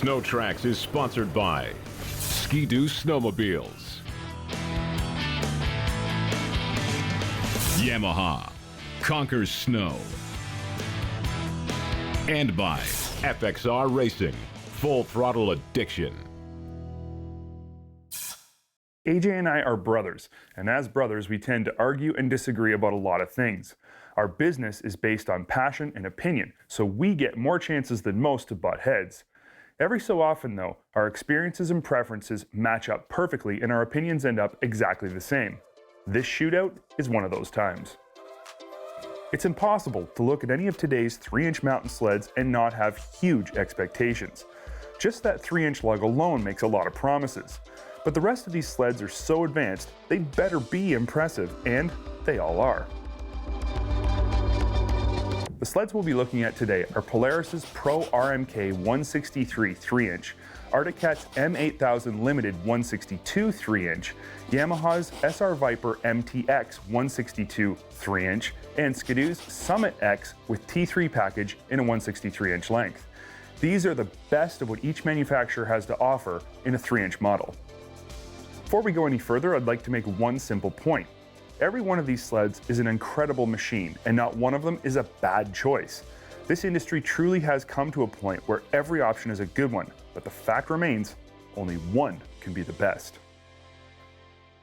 SnowTrax is sponsored by Ski-Doo Snowmobiles, Yamaha, Conquers Snow, and by FXR Racing, Full Throttle Addiction. AJ and I are brothers, and as brothers we tend to argue and disagree about a lot of things. Our business is based on passion and opinion, so we get more chances than most to butt heads. Every so often though, our experiences and preferences match up perfectly and our opinions end up exactly the same. This shootout is one of those times. It's impossible to look at any of today's 3-inch mountain sleds and not have huge expectations. Just that 3-inch lug alone makes a lot of promises. But the rest of these sleds are so advanced, they better be impressive, and they all are. The sleds we'll be looking at today are Polaris's Pro RMK 163 3-inch, Artic Cat's M8000 Limited 162 3-inch, Yamaha's SR Viper MTX 162 3-inch, and Ski-Doo's Summit X with T3 package in a 163-inch length. These are the best of what each manufacturer has to offer in a 3-inch model. Before we go any further, I'd like to make one simple point. Every one of these sleds is an incredible machine, and not one of them is a bad choice. This industry truly has come to a point where every option is a good one, but the fact remains, only one can be the best.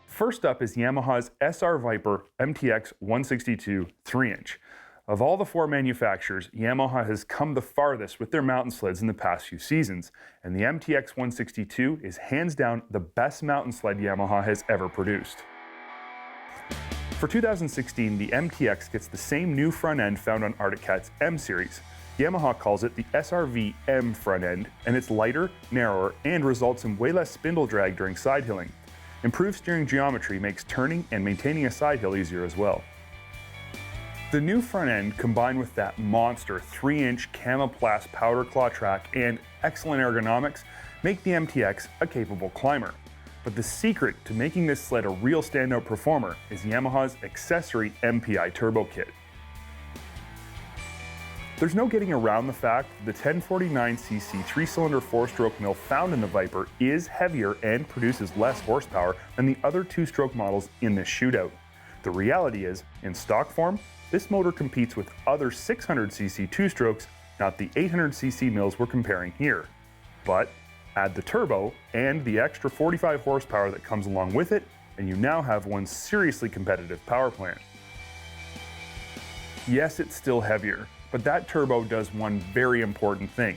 First up is Yamaha's SR Viper MTX 162 3-inch. Of all the 4 manufacturers, Yamaha has come the farthest with their mountain sleds in the past few seasons, and the MTX 162 is hands down the best mountain sled Yamaha has ever produced. For 2016, the MTX gets the same new front end found on Artic Cat's M series. Yamaha calls it the SRV M front end, and it's lighter, narrower, and results in way less spindle drag during side hilling. Improved steering geometry makes turning and maintaining a side hill easier as well. The new front end, combined with that monster 3-inch Camoplast powder claw track and excellent ergonomics, make the MTX a capable climber. But the secret to making this sled a real standout performer is Yamaha's accessory MPI turbo kit. There's no getting around the fact that the 1049cc 3-cylinder 4-stroke mill found in the Viper is heavier and produces less horsepower than the other 2-stroke models in this shootout. The reality is, in stock form, this motor competes with other 600cc 2-strokes, not the 800cc mills we're comparing here. But add the turbo and the extra 45 horsepower that comes along with it, and you now have one seriously competitive power plant. Yes, it's still heavier, but that turbo does one very important thing.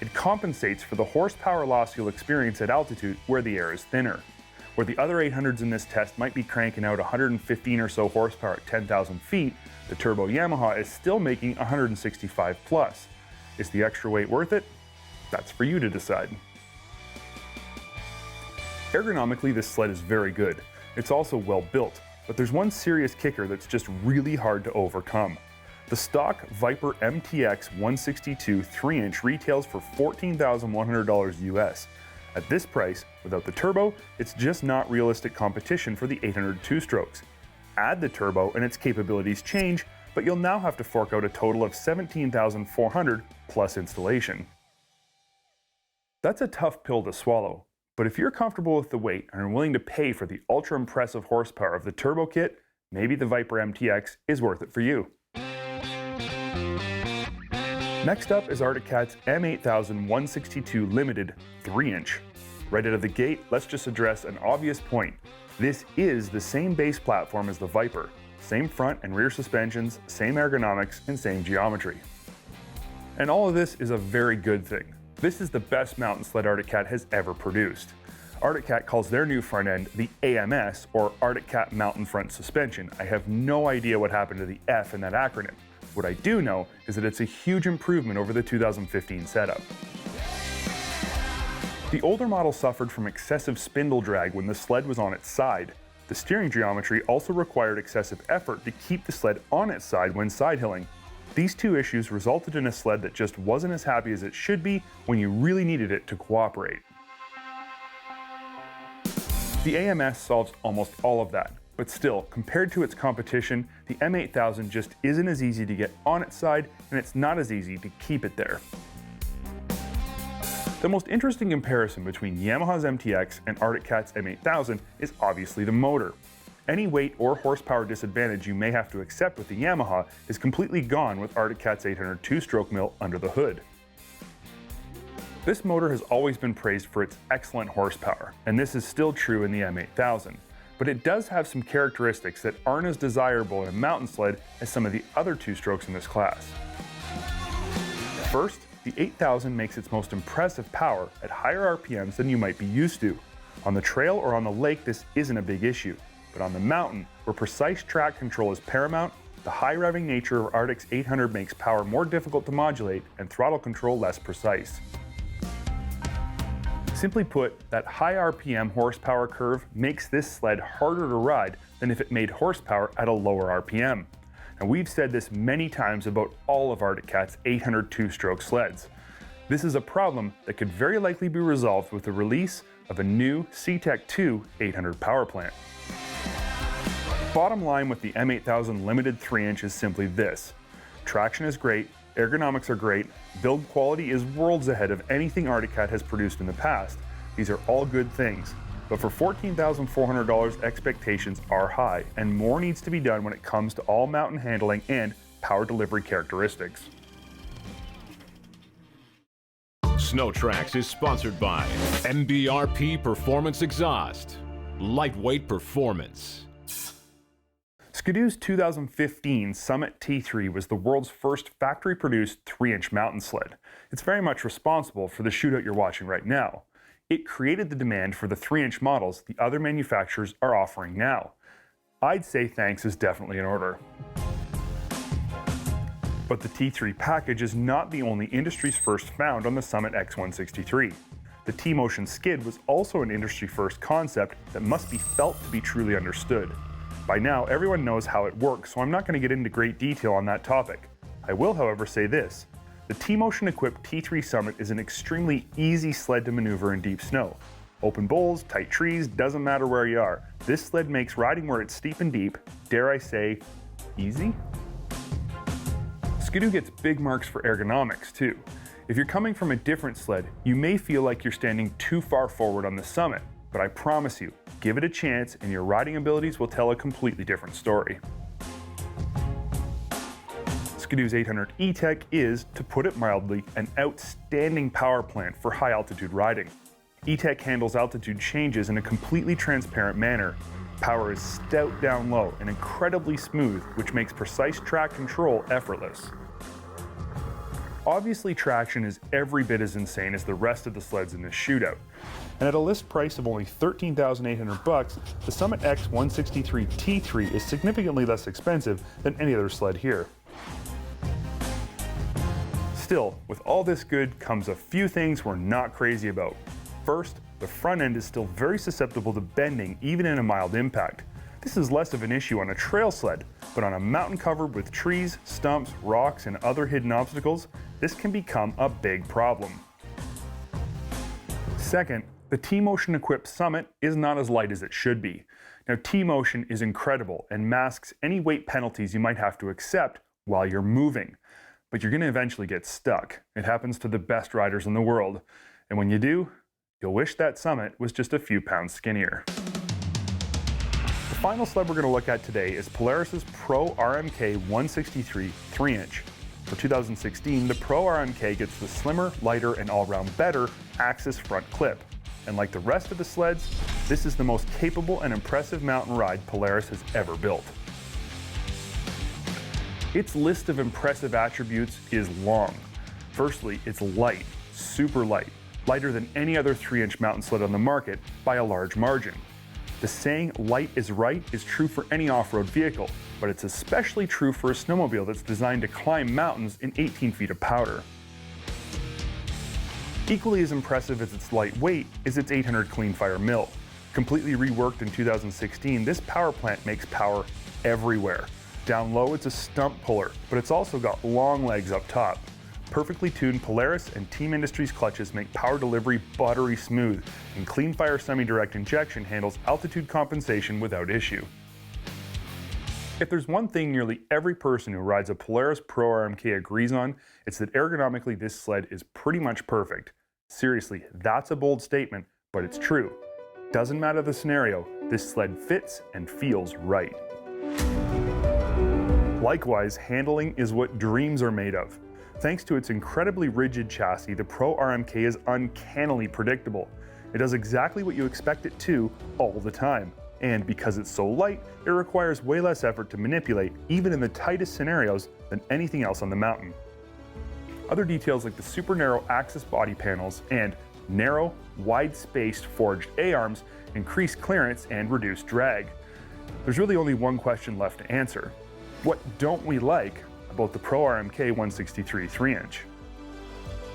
It compensates for the horsepower loss you'll experience at altitude where the air is thinner. Where the other 800s in this test might be cranking out 115 or so horsepower at 10,000 feet, the turbo Yamaha is still making 165 plus. Is the extra weight worth it? That's for you to decide. Ergonomically, this sled is very good. It's also well built, but there's one serious kicker that's just really hard to overcome. The stock Viper MTX 162 3-inch retails for $14,100 US. At this price, without the turbo, it's just not realistic competition for the 800 2-strokes. Add the turbo and its capabilities change, but you'll now have to fork out a total of $17,400 plus installation. That's a tough pill to swallow. But if you're comfortable with the weight and are willing to pay for the ultra-impressive horsepower of the turbo kit, maybe the Viper MTX is worth it for you. Next up is Artic Cat's M8000 162 Limited 3-inch. Right out of the gate, let's just address an obvious point. This is the same base platform as the Viper. Same front and rear suspensions, same ergonomics, and same geometry. And all of this is a very good thing. This is the best mountain sled Artic Cat has ever produced. Artic Cat calls their new front end the AMS, or Artic Cat Mountain Front Suspension. I have no idea what happened to the F in that acronym. What I do know is that it's a huge improvement over the 2015 setup. The older model suffered from excessive spindle drag when the sled was on its side. The steering geometry also required excessive effort to keep the sled on its side when side hilling. These two issues resulted in a sled that just wasn't as happy as it should be when you really needed it to cooperate. The AMS solves almost all of that, but still, compared to its competition, the M8000 just isn't as easy to get on its side, and it's not as easy to keep it there. The most interesting comparison between Yamaha's MTX and Artic Cat's M8000 is obviously the motor. Any weight or horsepower disadvantage you may have to accept with the Yamaha is completely gone with Artic Cat's 800 two-stroke mill under the hood. This motor has always been praised for its excellent horsepower, and this is still true in the M8000, but it does have some characteristics that aren't as desirable in a mountain sled as some of the other two-strokes in this class. First, the 8000 makes its most impressive power at higher RPMs than you might be used to. On the trail or on the lake, this isn't a big issue. But on the mountain, where precise track control is paramount, the high revving nature of Artic's 800 makes power more difficult to modulate and throttle control less precise. Simply put, that high RPM horsepower curve makes this sled harder to ride than if it made horsepower at a lower RPM. And we've said this many times about all of Artic Cat's 800 two-stroke sleds. This is a problem that could very likely be resolved with the release of a new CTEC 2 800 power plant. Bottom line with the M8000 Limited 3-inch is simply this: traction is great, ergonomics are great, build quality is worlds ahead of anything Artic Cat has produced in the past. These are all good things, but for $14,400 expectations are high, and more needs to be done when it comes to all mountain handling and power delivery characteristics. SnowTrax is sponsored by MBRP Performance Exhaust. Lightweight performance. Skidoo's 2015 Summit T3 was the world's first factory-produced 3-inch mountain sled. It's very much responsible for the shootout you're watching right now. It created the demand for the 3-inch models the other manufacturers are offering now. I'd say thanks is definitely in order. But the T3 package is not the only industry's first found on the Summit X163. The T-Motion skid was also an industry-first concept that must be felt to be truly understood. By now, everyone knows how it works, so I'm not going to get into great detail on that topic. I will, however, say this: the T-Motion equipped T3 Summit is an extremely easy sled to maneuver in deep snow. Open bowls, tight trees, doesn't matter where you are. This sled makes riding where it's steep and deep, dare I say, easy? Skidoo gets big marks for ergonomics too. If you're coming from a different sled, you may feel like you're standing too far forward on the Summit, but I promise you, give it a chance and your riding abilities will tell a completely different story. Skidoo's 800 E-Tech is, to put it mildly, an outstanding power plant for high altitude riding. E-Tech handles altitude changes in a completely transparent manner. Power is stout down low and incredibly smooth, which makes precise track control effortless. Obviously, traction is every bit as insane as the rest of the sleds in this shootout. And at a list price of only $13,800, the Summit X163 T3 is significantly less expensive than any other sled here. Still, with all this good comes a few things we're not crazy about. First, the front end is still very susceptible to bending even in a mild impact. This is less of an issue on a trail sled, but on a mountain covered with trees, stumps, rocks, and other hidden obstacles, this can become a big problem. Second, the T-Motion equipped Summit is not as light as it should be. Now, T-Motion is incredible and masks any weight penalties you might have to accept while you're moving. But you're going to eventually get stuck. It happens to the best riders in the world. And when you do, you'll wish that Summit was just a few pounds skinnier. The final sled we're going to look at today is Polaris's Pro RMK 163 3-inch. For 2016, the Pro RMK gets the slimmer, lighter, and all-round better Axis front clip. And like the rest of the sleds, this is the most capable and impressive mountain ride Polaris has ever built. Its list of impressive attributes is long. Firstly, it's light, super light, lighter than any other 3-inch mountain sled on the market by a large margin. The saying light is right is true for any off-road vehicle, but it's especially true for a snowmobile that's designed to climb mountains in 18 feet of powder. Equally as impressive as its light weight is its 800 clean fire mill. Completely reworked in 2016, this power plant makes power everywhere. Down low, it's a stump puller, but it's also got long legs up top. Perfectly tuned Polaris and Team Industries clutches make power delivery buttery smooth, and clean fire semi-direct injection handles altitude compensation without issue. If there's one thing nearly every person who rides a Polaris Pro RMK agrees on, it's that ergonomically this sled is pretty much perfect. Seriously, that's a bold statement, but it's true. Doesn't matter the scenario, this sled fits and feels right. Likewise, handling is what dreams are made of. Thanks to its incredibly rigid chassis, the Pro RMK is uncannily predictable. It does exactly what you expect it to all the time. And because it's so light, it requires way less effort to manipulate, even in the tightest scenarios, than anything else on the mountain. Other details like the super narrow axis body panels and narrow, wide-spaced forged A-arms increase clearance and reduce drag. There's really only one question left to answer. What don't we like about the Pro RMK 163 3-inch?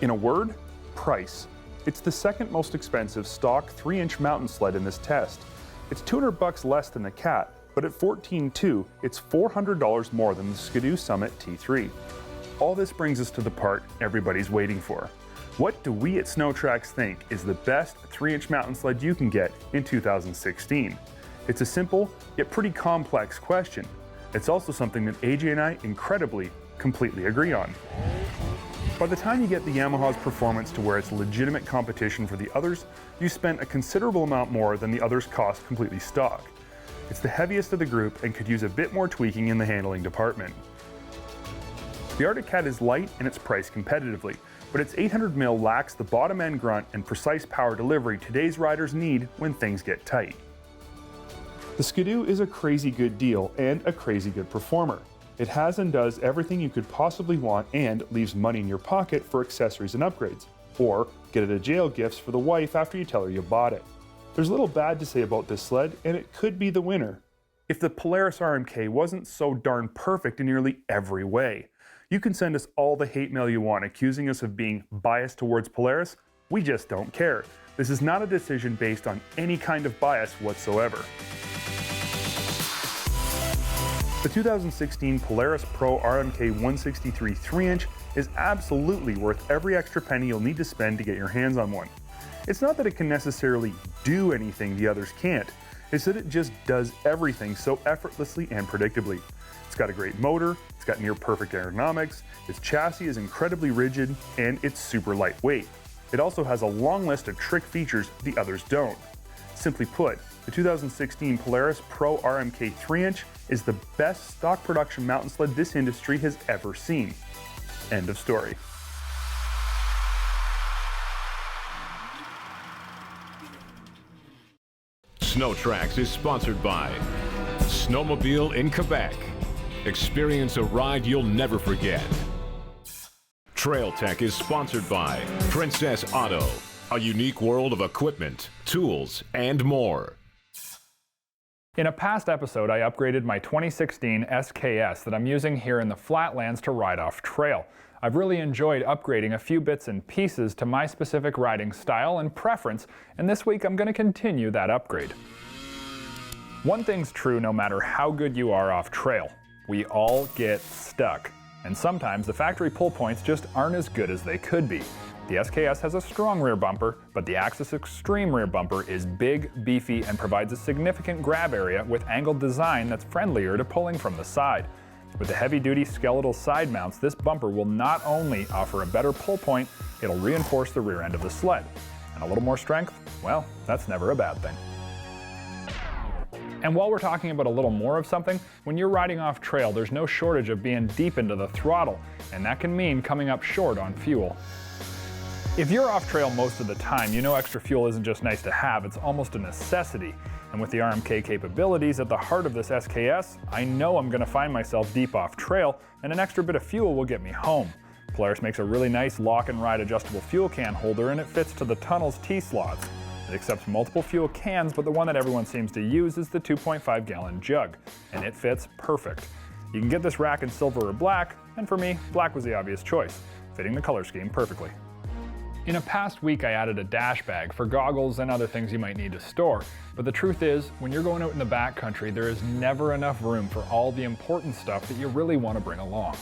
In a word, price. It's the second most expensive stock 3-inch mountain sled in this test. It's $200 less than the Cat, but at $14,200, it's $400 more than the Skidoo Summit T3. All this brings us to the part everybody's waiting for. What do we at SnowTrax think is the best 3-inch mountain sled you can get in 2016? It's a simple, yet pretty complex question. It's also something that AJ and I incredibly, completely agree on. By the time you get the Yamaha's performance to where it's legitimate competition for the others, you spent a considerable amount more than the others cost completely stock. It's the heaviest of the group and could use a bit more tweaking in the handling department. The Artic Cat is light and it's priced competitively, but its 800mm lacks the bottom end grunt and precise power delivery today's riders need when things get tight. The Skidoo is a crazy good deal and a crazy good performer. It has and does everything you could possibly want and leaves money in your pocket for accessories and upgrades, or get it at jail gifts for the wife after you tell her you bought it. There's little bad to say about this sled, and it could be the winner. If the Polaris RMK wasn't so darn perfect in nearly every way. You can send us all the hate mail you want accusing us of being biased towards Polaris. We just don't care. This is not a decision based on any kind of bias whatsoever. The 2016 Polaris Pro RMK 163 3-inch is absolutely worth every extra penny you'll need to spend to get your hands on one. It's not that it can necessarily do anything the others can't, it's that it just does everything so effortlessly and predictably. It's got a great motor, it's got near perfect aerodynamics, its chassis is incredibly rigid, and it's super lightweight. It also has a long list of trick features the others don't. Simply put, the 2016 Polaris Pro RMK 3-inch is the best stock production mountain sled this industry has ever seen. End of story. SnowTrax is sponsored by Snowmobile in Quebec. Experience a ride you'll never forget. Trail Tech is sponsored by Princess Auto, a unique world of equipment, tools, and more. In a past episode, I upgraded my 2016 SKS that I'm using here in the flatlands to ride off trail. I've really enjoyed upgrading a few bits and pieces to my specific riding style and preference, and this week I'm going to continue that upgrade. One thing's true no matter how good you are off trail. We all get stuck. And sometimes the factory pull points just aren't as good as they could be. The SKS has a strong rear bumper, but the Axis Extreme rear bumper is big, beefy, and provides a significant grab area with angled design that's friendlier to pulling from the side. With the heavy-duty skeletal side mounts, this bumper will not only offer a better pull point, it'll reinforce the rear end of the sled. And a little more strength? Well, that's never a bad thing. And while we're talking about a little more of something, when you're riding off trail, there's no shortage of being deep into the throttle, and that can mean coming up short on fuel. If you're off trail most of the time, you know extra fuel isn't just nice to have, it's almost a necessity. And with the RMK capabilities at the heart of this SKS, I know I'm going to find myself deep off trail, and an extra bit of fuel will get me home. Polaris makes a really nice lock and ride adjustable fuel can holder, and it fits to the tunnel's T-slots. It accepts multiple fuel cans, but the one that everyone seems to use is the 2.5 gallon jug, and it fits perfect. You can get this rack in silver or black, and for me, black was the obvious choice, fitting the color scheme perfectly. In a past week I added a dash bag for goggles and other things you might need to store, but the truth is, when you're going out in the backcountry, there is never enough room for all the important stuff that you really want to bring along.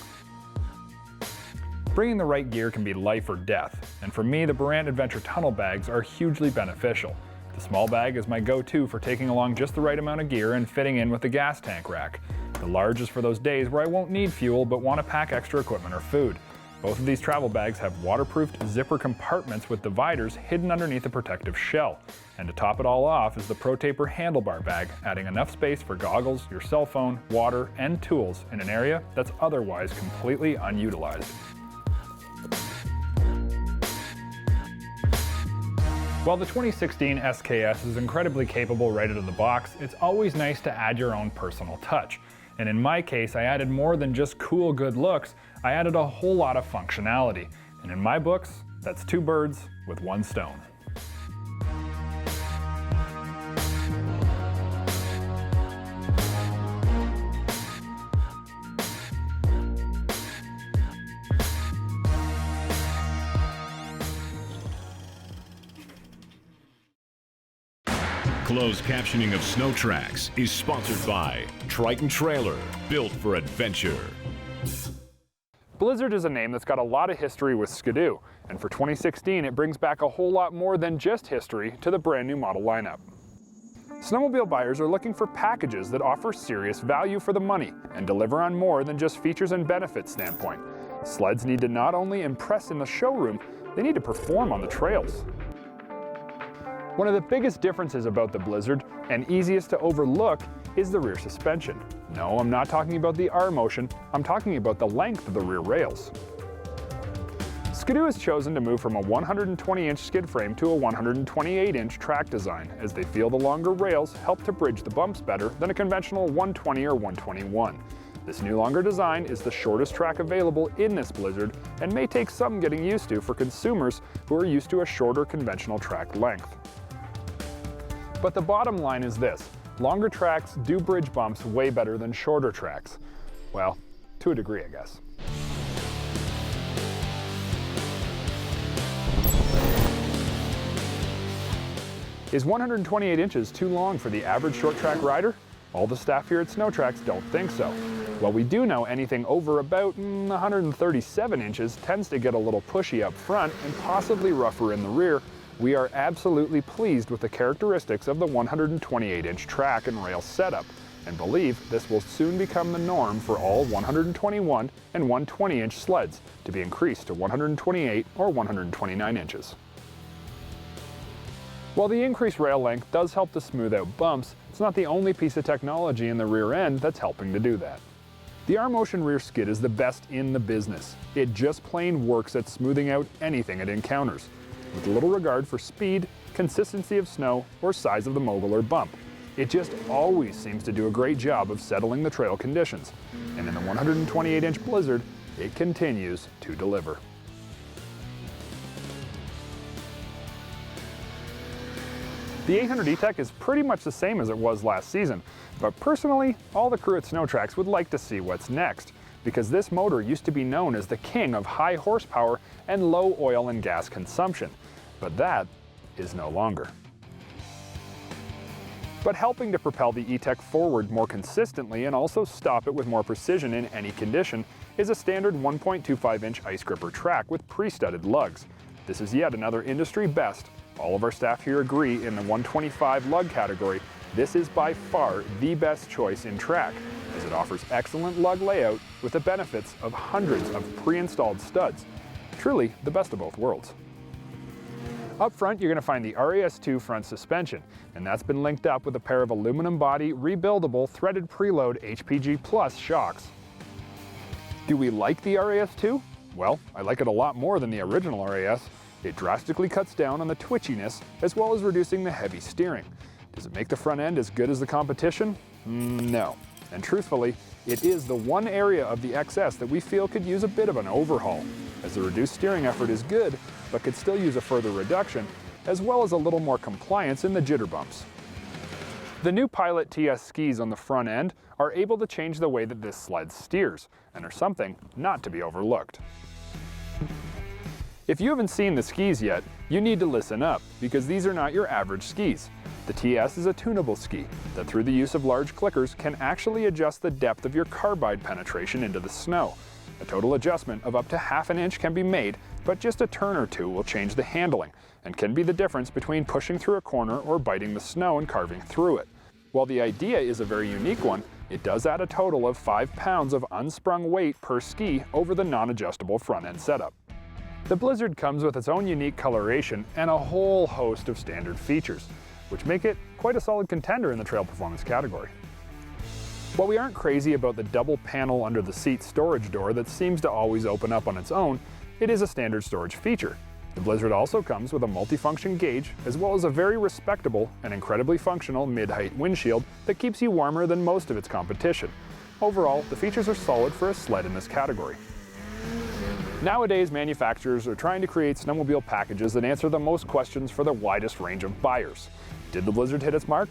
Bringing the right gear can be life or death, and for me the Barant Adventure tunnel bags are hugely beneficial. The small bag is my go-to for taking along just the right amount of gear and fitting in with the gas tank rack. The large is for those days where I won't need fuel but want to pack extra equipment or food. Both of these travel bags have waterproofed zipper compartments with dividers hidden underneath a protective shell. And to top it all off is the Taper Handlebar Bag, adding enough space for goggles, your cell phone, water, and tools in an area that's otherwise completely unutilized. While the 2016 SKS is incredibly capable right out of the box, it's always nice to add your own personal touch. And in my case, I added more than just cool good looks, I added a whole lot of functionality. And in my books, that's 2 birds with 1 stone. Closed captioning of SnowTrax is sponsored by Triton Trailer, built for adventure. Blizzard is a name that's got a lot of history with Skidoo, and for 2016 it brings back a whole lot more than just history to the brand new model lineup. Snowmobile buyers are looking for packages that offer serious value for the money and deliver on more than just features and benefits standpoint. Sleds need to not only impress in the showroom, they need to perform on the trails. One of the biggest differences about the Blizzard, and easiest to overlook, is the rear suspension. No, I'm not talking about the R-motion, I'm talking about the length of the rear rails. Skidoo has chosen to move from a 120-inch skid frame to a 128-inch track design, as they feel the longer rails help to bridge the bumps better than a conventional 120 or 121. This new longer design is the shortest track available in this Blizzard, and may take some getting used to for consumers who are used to a shorter conventional track length. But the bottom line is this: longer tracks do bridge bumps way better than shorter tracks. Well, to a degree, I guess. Is 128 inches too long for the average short track rider? All the staff here at SnowTrax don't think so. While we do know anything over about 137 inches tends to get a little pushy up front and possibly rougher in the rear, we are absolutely pleased with the characteristics of the 128-inch track and rail setup, and believe this will soon become the norm for all 121 and 120-inch sleds, to be increased to 128 or 129 inches. While the increased rail length does help to smooth out bumps, it's not the only piece of technology in the rear end that's helping to do that. The R-Motion rear skid is the best in the business. It just plain works at smoothing out anything it encounters, with little regard for speed, consistency of snow, or size of the mogul or bump. It just always seems to do a great job of settling the trail conditions, and in the 128-inch Blizzard, it continues to deliver. The 800 E-Tech is pretty much the same as it was last season, but personally, all the crew at SnowTrax would like to see what's next, because this motor used to be known as the king of high horsepower and low oil and gas consumption, but that is no longer. But helping to propel the E-Tech forward more consistently and also stop it with more precision in any condition is a standard 1.25-inch ice gripper track with pre-studded lugs. This is yet another industry best. All of our staff here agree in the 125 lug category, this is by far the best choice in track, as it offers excellent lug layout with the benefits of hundreds of pre-installed studs. Truly the best of both worlds. Up front, you're going to find the RAS2 front suspension, and that's been linked up with a pair of aluminum body, rebuildable, threaded preload HPG Plus shocks. Do we like the RAS2? Well, I like it a lot more than the original RAS. It drastically cuts down on the twitchiness, as well as reducing the heavy steering. Does it make the front end as good as the competition? No. And truthfully, it is the one area of the XS that we feel could use a bit of an overhaul, as the reduced steering effort is good, but could still use a further reduction, as well as a little more compliance in the jitter bumps. The new Pilot TS skis on the front end are able to change the way that this sled steers, and are something not to be overlooked. If you haven't seen the skis yet, you need to listen up, because these are not your average skis. The TS is a tunable ski that, through the use of large clickers, can actually adjust the depth of your carbide penetration into the snow. A total adjustment of up to ½ inch can be made, but just a turn or two will change the handling, and can be the difference between pushing through a corner or biting the snow and carving through it. While the idea is a very unique one, It does add a total of 5 pounds of unsprung weight per ski over the non-adjustable front end setup. The Blizzard comes with its own unique coloration and a whole host of standard features, which make it quite a solid contender in the trail performance category. While we aren't crazy about the double panel under the seat storage door that seems to always open up on its own, it is a standard storage feature. The Blizzard also comes with a multifunction gauge, as well as a very respectable and incredibly functional mid-height windshield that keeps you warmer than most of its competition. Overall, the features are solid for a sled in this category. Nowadays, manufacturers are trying to create snowmobile packages that answer the most questions for the widest range of buyers. Did the Blizzard hit its mark?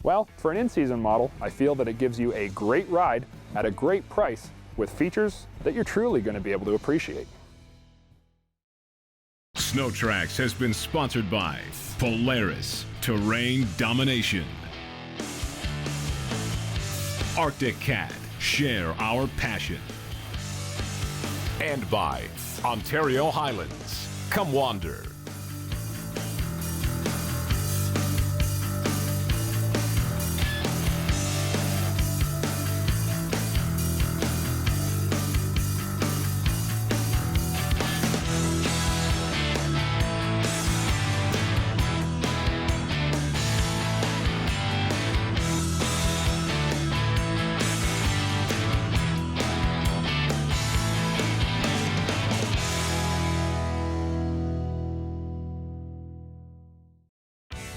Well, for an in-season model, I feel that it gives you a great ride at a great price with features that you're truly going to be able to appreciate. SnowTrax has been sponsored by Polaris Terrain Domination, Arctic Cat, share our passion, and by Ontario Highlands, come wander.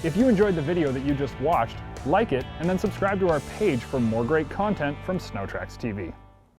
If you enjoyed the video that you just watched, like it and then subscribe to our page for more great content from SnowTrax TV.